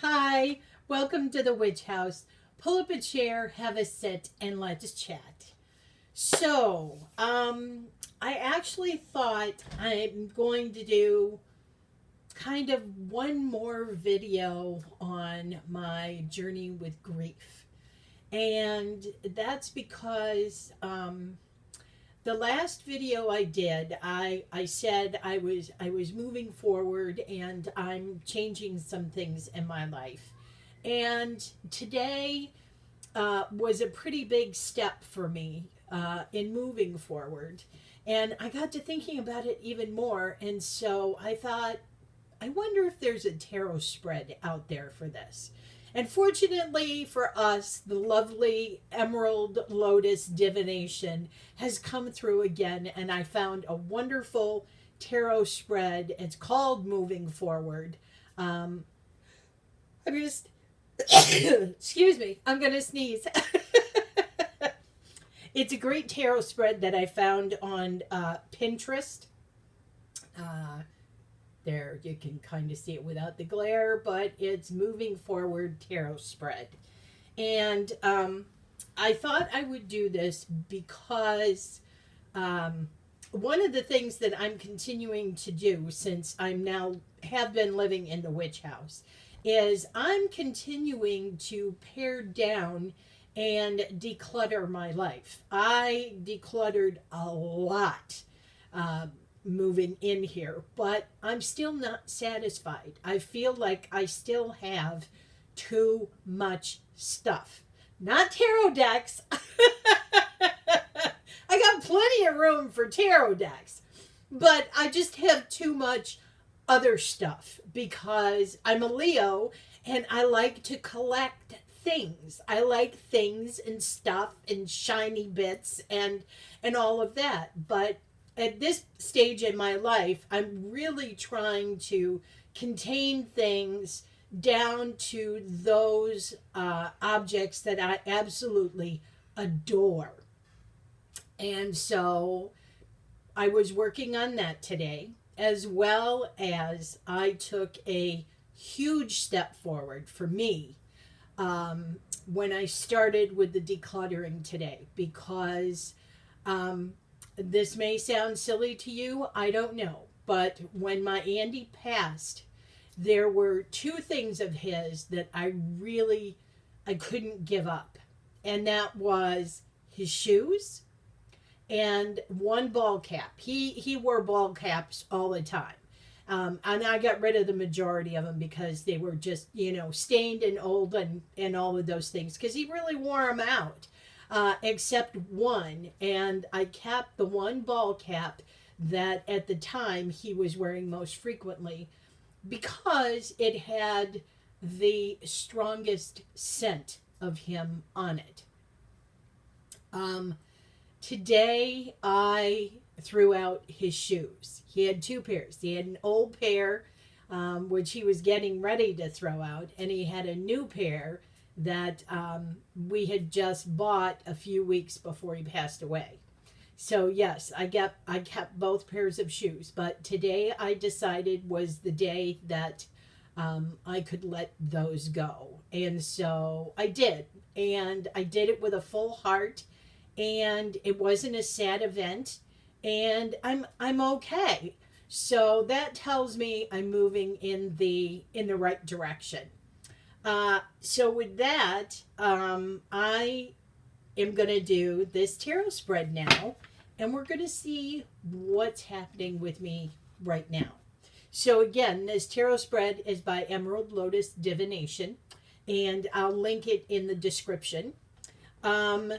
Hi, welcome to the Witch House. Pull up a chair, have a sit, and let's chat. I actually thought I'm going to do kind of one more video on my journey with grief. And that's because the last video I did, I said I was moving forward and I'm changing some things in my life. And today was a pretty big step for me in moving forward. And I got to thinking about it even more. And so I thought, I wonder if there's a tarot spread out there for this. And fortunately for us, the lovely Emerald Lotus Divination has come through again, and I found a wonderful tarot spread. It's called Moving Forward. Um, I'm just, excuse me, I'm going to sneeze. It's a great tarot spread that I found on Pinterest. Uh, There, you can kind of see it without the glare, but it's Moving Forward Tarot Spread. And I thought I would do this because um, one of the things that I'm continuing to do since I'm now have been living in the witch house is I'm continuing to pare down and declutter my life. I decluttered a lot moving in here, but I'm still not satisfied. I feel like I still have too much stuff. Not tarot decks. I got plenty of room for tarot decks, but I just have too much other stuff because I'm a Leo and I like to collect things. I like things and stuff and shiny bits and all of that. But at this stage in my life, I'm really trying to contain things down to those objects that I absolutely adore. And so I was working on that today, as well as I took a huge step forward for me when I started with the decluttering today because um, this may sound silly to you, I don't know. But when my Andy passed, there were two things of his that I couldn't give up. And that was his shoes and one ball cap. He wore ball caps all the time. And I got rid of the majority of them because they were just, stained and old and all of those things because he really wore them out, except one. And I kept the one ball cap that at the time he was wearing most frequently because it had the strongest scent of him on it. Um, Today I threw out his shoes. He had two pairs. He had an old pair, which he was getting ready to throw out, and he had a new pair that we had just bought a few weeks before he passed away. So yes, I kept both pairs of shoes, but today I decided was the day that I could let those go, and so I did, and I did it with a full heart, and it wasn't a sad event, and I'm okay. So that tells me I'm moving in the right direction. So with that, I am going to do this tarot spread now, and we're going to see what's happening with me right now. So again, this tarot spread is by Emerald Lotus Divination, and I'll link it in the description. Um,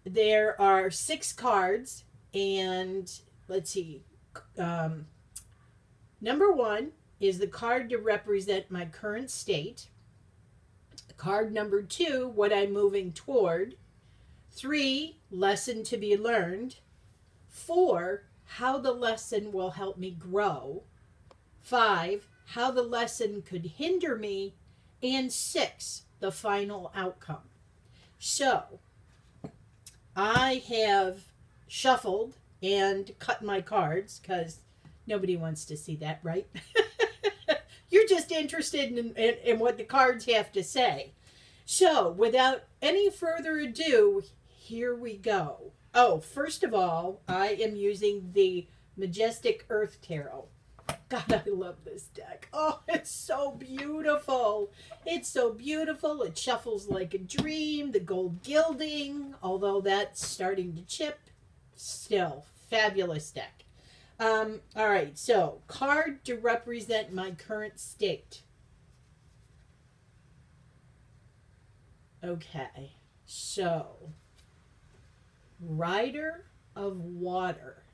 there are six cards, and let's see. Um, Number one is the card to represent my current state. Card number two, what I'm moving toward. Three, lesson to be learned. Four, how the lesson will help me grow. Five, how the lesson could hinder me. And six, the final outcome. So, I have shuffled and cut my cards because nobody wants to see that, right? You're just just interested in what the cards have to say. So, without any further ado, here we go. Oh, first of all, I am using the Majestic Earth Tarot. God, I love this deck. Oh, it's so beautiful. It's so beautiful. It shuffles like a dream. The gold gilding, although that's starting to chip, still fabulous deck. All right, so card to represent my current state. Okay, so Rider of Water.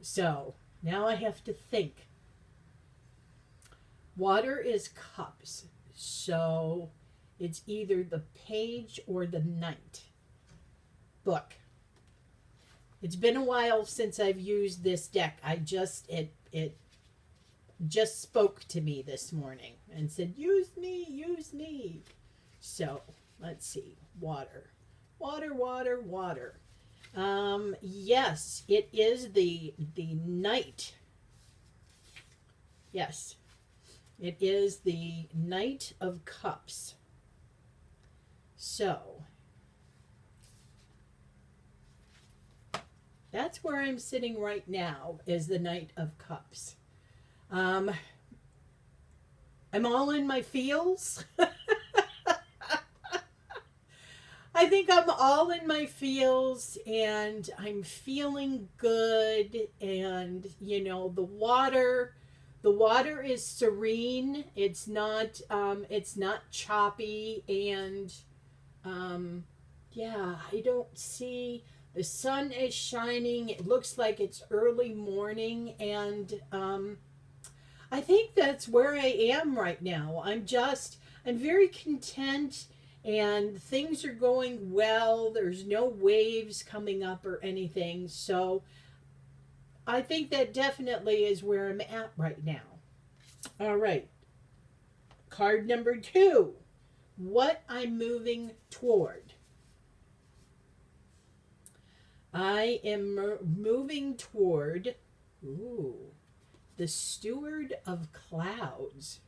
So now I have to think. Water is cups, so it's either the Page or the Knight. Book. It's been a while since I've used this deck. It just spoke to me this morning and said, use me, use me. So let's see. Water. Water, water, water. Yes, it is the Knight. Yes. It is the Knight of Cups. So that's where I'm sitting right now, is the Knight of Cups. I'm all in my feels. I think I'm all in my feels, and I'm feeling good, and the water is serene. It's not choppy, and yeah, I don't see, the sun is shining. It looks like it's early morning, and I think that's where I am right now. I'm very content, and things are going well. There's no waves coming up or anything, so I think that definitely is where I'm at right now. All right. Card number 2. What I'm moving toward. I am moving toward the Steward of Clouds.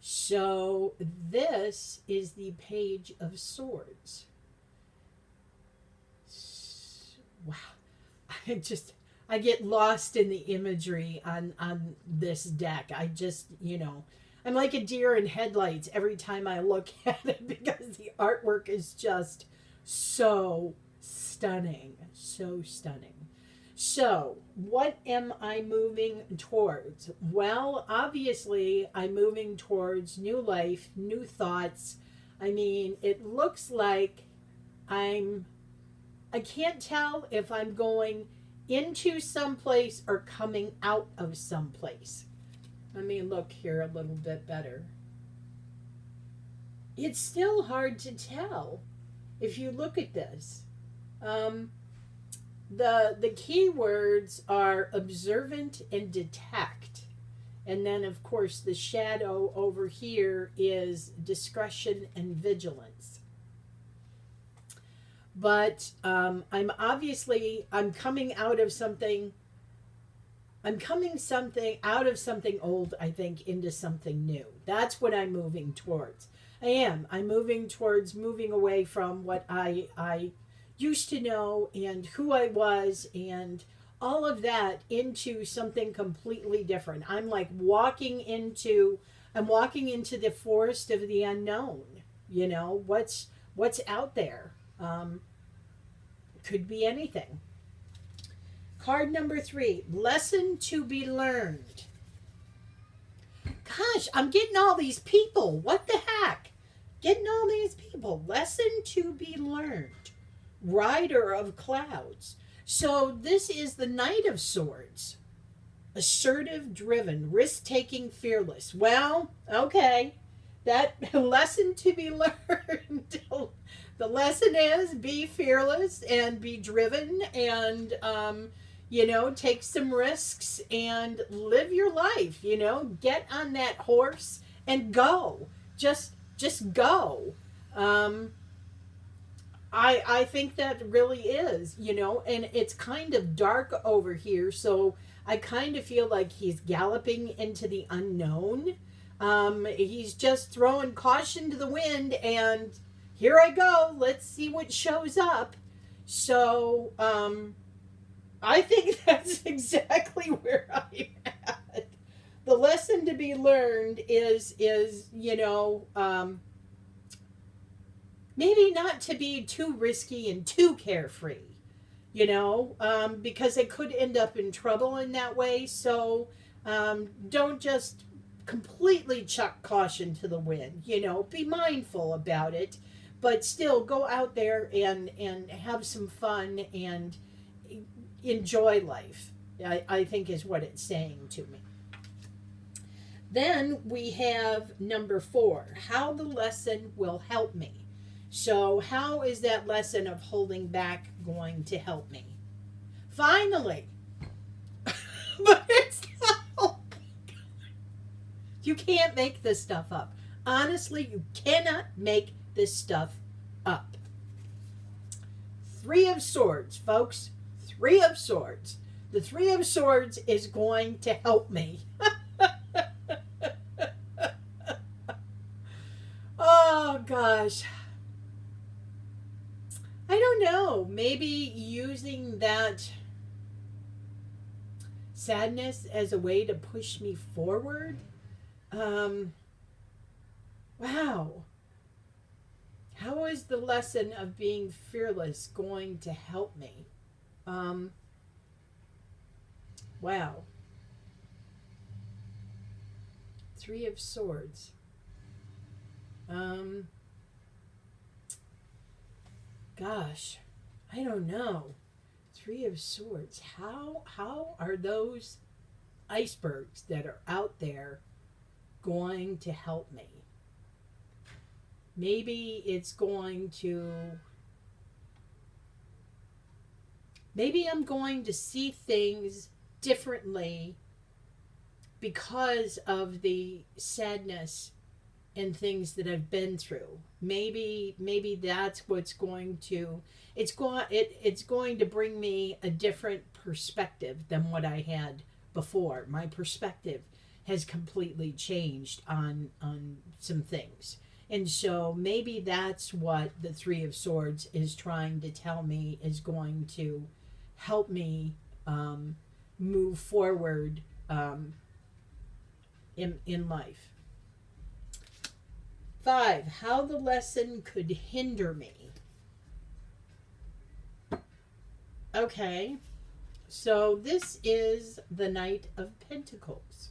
So this is the Page of Swords. Wow. I get lost in the imagery on this deck. I'm like a deer in headlights every time I look at it, because the artwork is just so stunning. So stunning. So, what am I moving towards? Well, obviously, I'm moving towards new life, new thoughts. I mean, it looks like I can't tell if I'm going into someplace or coming out of someplace. Let me look here a little bit better. It's still hard to tell if you look at this. The keywords are observant and detect. And then, of course, the shadow over here is discretion and vigilance. But I'm coming out of something. I'm coming out of something old, I think, into something new. That's what I'm moving towards. I'm moving towards moving away from what I used to know and who I was and all of that into something completely different. I'm walking into the forest of the unknown. What's out there. Could be anything. Card number 3, lesson to be learned. Gosh, I'm getting all these people. What the heck? Getting all these people. Lesson to be learned. Rider of Clouds. So this is the Knight of Swords. Assertive, driven, risk-taking, fearless. Well, okay. That lesson to be learned. The lesson is be fearless and be driven and, take some risks and live your life, get on that horse and go. Just go. I think that really is, and it's kind of dark over here, so I kind of feel like he's galloping into the unknown. He's just throwing caution to the wind, and here I go. Let's see what shows up. So, I think that's exactly where I'm at. The lesson to be learned is maybe not to be too risky and too carefree, because it could end up in trouble in that way. So don't just completely chuck caution to the wind. Be mindful about it, but still go out there and have some fun and enjoy life. I think is what it's saying to me. Then we have number 4, how the lesson will help me. So, how is that lesson of holding back going to help me? Finally! But it's not. You can't make this stuff up. Honestly, you cannot make this stuff up. 3 of Swords, folks. 3 of Swords. The 3 of Swords is going to help me. Oh, gosh. I don't know. Maybe using that sadness as a way to push me forward. Wow. How is the lesson of being fearless going to help me? Wow. 3 of Swords. Gosh, I don't know. 3 of Swords. How are those icebergs that are out there going to help me? Maybe I'm going to see things differently because of the sadness and things that I've been through. Maybe that's what's going to it's going to bring me a different perspective than what I had before. My perspective has completely changed on some things. And so maybe that's what the 3 of Swords is trying to tell me is going to help me move forward in life. 5, how the lesson could hinder me. Okay, so this is the Knight of Pentacles.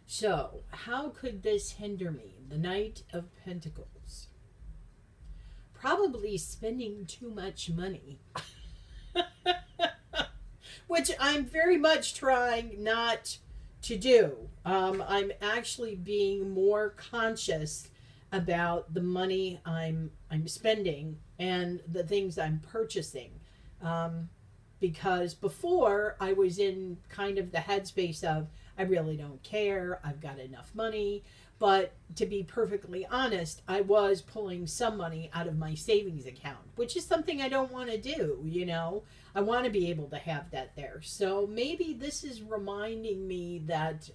So, how could this hinder me? The Knight of Pentacles. Probably spending too much money. Which I'm very much trying not to do. I'm actually being more conscious about the money I'm spending and the things I'm purchasing. Because before I was in kind of the headspace of I really don't care, I've got enough money. But to be perfectly honest, I was pulling some money out of my savings account, which is something I don't want to do, I want to be able to have that there. So maybe this is reminding me that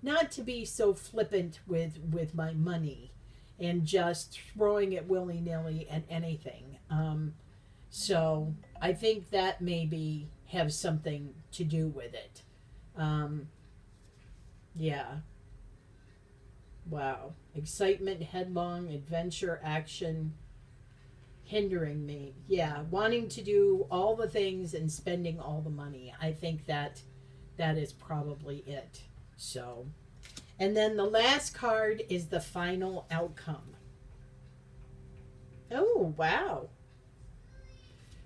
not to be so flippant with my money and just throwing it willy-nilly at anything. So I think that maybe have something to do with it. Yeah. Wow. Excitement, headlong, adventure, action, hindering me. Yeah. Wanting to do all the things and spending all the money. I think that is probably it. So, and then the last card is the final outcome. Oh, wow.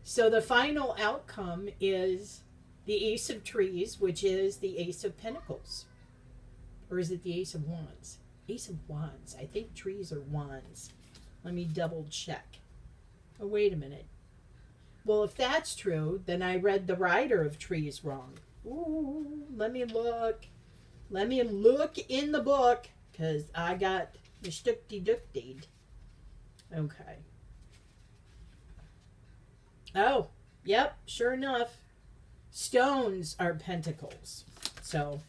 So the final outcome is the Ace of Trees, which is the Ace of Pentacles. Or is it the Ace of Wands? Ace of Wands. I think trees are wands. Let me double check. Oh, wait a minute. Well, if that's true, then I read the Rider of Trees wrong. Ooh, let me look. Let me look in the book, because I got the shtukty-duktied. Okay. Oh, yep, sure enough. Stones are pentacles. So,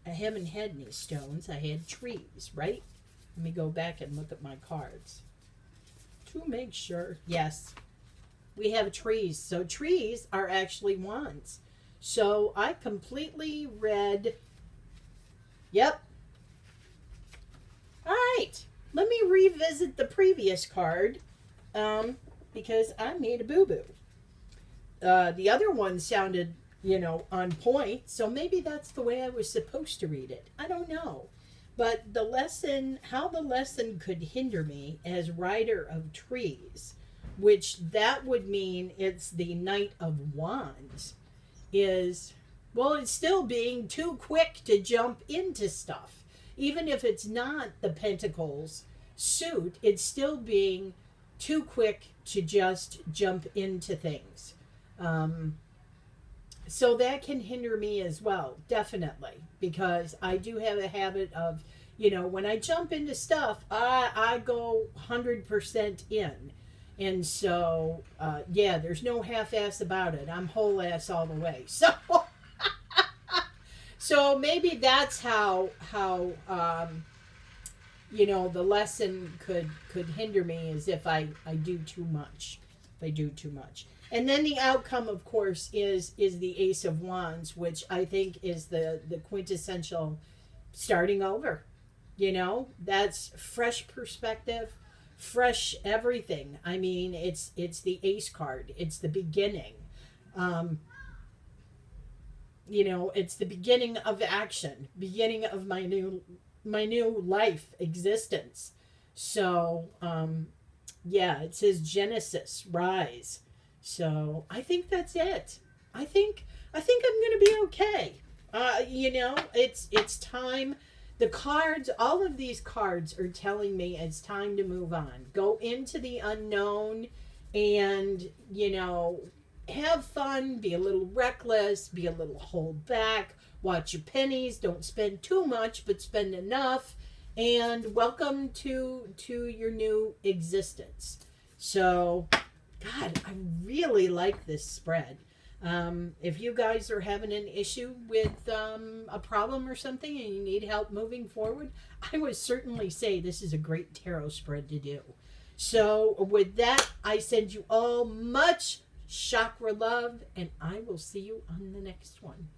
I haven't had any stones. I had trees, right? Let me go back and look at my cards to make sure. Yes, we have trees. So trees are actually wands. So I completely read. Yep. All right. Let me revisit the previous card because I made a boo-boo. The other one sounded, on point. So maybe that's the way I was supposed to read it. I don't know. But how the lesson could hinder me as rider of trees, which that would mean it's the Knight of Wands, is, well, it's still being too quick to jump into stuff. Even if it's not the Pentacles suit, it's still being too quick to just jump into things. So that can hinder me as well, definitely, because I do have a habit of, when I jump into stuff, I go 100% in. And so, there's no half-ass about it. I'm whole ass all the way. So, so maybe that's how the lesson could hinder me, is if I do too much. If I do too much. And then the outcome, of course, is the Ace of Wands, which I think is the quintessential starting over. That's fresh perspective, fresh everything. I mean, it's the Ace card. It's the beginning. It's the beginning of action, beginning of my new life existence. So, it says Genesis, rise. So I think that's it. I think I'm gonna be okay. It's time. The cards, all of these cards are telling me it's time to move on. Go into the unknown, and have fun. Be a little reckless. Be a little hold back. Watch your pennies. Don't spend too much, but spend enough. And welcome to your new existence. So, God, I really like this spread. If you guys are having an issue with a problem or something and you need help moving forward, I would certainly say this is a great tarot spread to do. So with that, I send you all much chakra love, and I will see you on the next one.